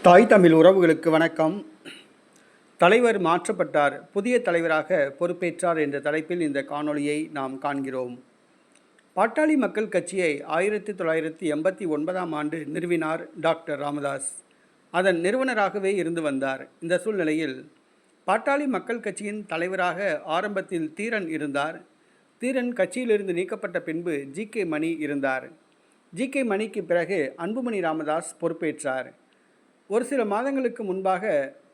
தாய் தமிழ் உறவுகளுக்கு வணக்கம். தலைவர் மாற்றப்பட்டார், புதிய தலைவராக பொறுப்பேற்றார் என்ற தலைப்பில் இந்த காணொளியை நாம் காண்கிறோம். பாட்டாளி மக்கள் கட்சியை 1989ஆம் ஆண்டு நிறுவினார் டாக்டர் ராமதாஸ். அதன் நிறுவனராகவே இருந்து வந்தார். இந்த சூழ்நிலையில் பாட்டாளி மக்கள் கட்சியின் தலைவராக ஆரம்பத்தில் தீரன் இருந்தார். தீரன் கட்சியிலிருந்து நீக்கப்பட்ட பின்பு ஜி.கே. மணி இருந்தார். ஜி.கே. மணிக்கு பிறகு அன்புமணி ராமதாஸ் பொறுப்பேற்றார். ஒரு சில மாதங்களுக்கு முன்பாக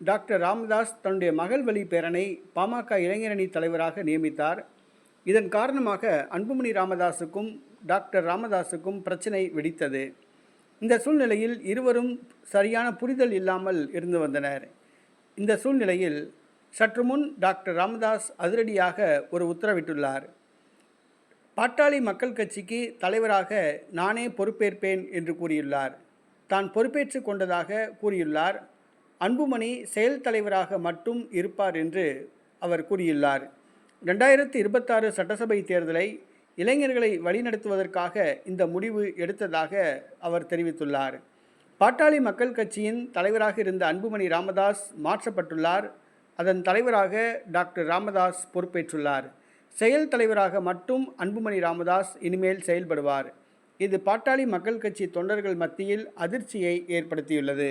டாக்டர் ராமதாஸ் தன்னுடைய மகள் வழி பேரனை பாமக இளைஞரணி தலைவராக நியமித்தார். இதன் காரணமாக அன்புமணி ராமதாஸுக்கும் டாக்டர் ராமதாஸுக்கும் பிரச்சனை வெடித்தது. இந்த சூழ்நிலையில் இருவரும் சரியான புரிதல் இல்லாமல் இருந்து வந்தனர். இந்த சூழ்நிலையில் சற்று முன் டாக்டர் ராமதாஸ் அதிரடியாக ஒரு உத்தரவிட்டுள்ளார். பாட்டாளி மக்கள் கட்சிக்கு தலைவராக நானே பொறுப்பேற்பேன் என்று கூறியுள்ளார். தான் பொறுப்பேற்று கொண்டதாக கூறியுள்ளார். அன்புமணி செயல் தலைவராக மட்டும் இருப்பார் என்று அவர் கூறியுள்ளார். 2026 சட்டசபை தேர்தலை இளைஞர்களை வழிநடத்துவதற்காக இந்த முடிவு எடுத்ததாக அவர் தெரிவித்துள்ளார். பாட்டாளி மக்கள் கட்சியின் தலைவராக இருந்த அன்புமணி ராமதாஸ் மாற்றப்பட்டுள்ளார். அதன் தலைவராக டாக்டர் ராமதாஸ் பொறுப்பேற்றுள்ளார். செயல் தலைவராக மட்டும் அன்புமணி ராமதாஸ் இனிமேல் செயல்படுவார். இது பாட்டாளி மக்கள் கட்சி தொண்டர்கள் மத்தியில் அதிர்ச்சியை ஏற்படுத்தியுள்ளது.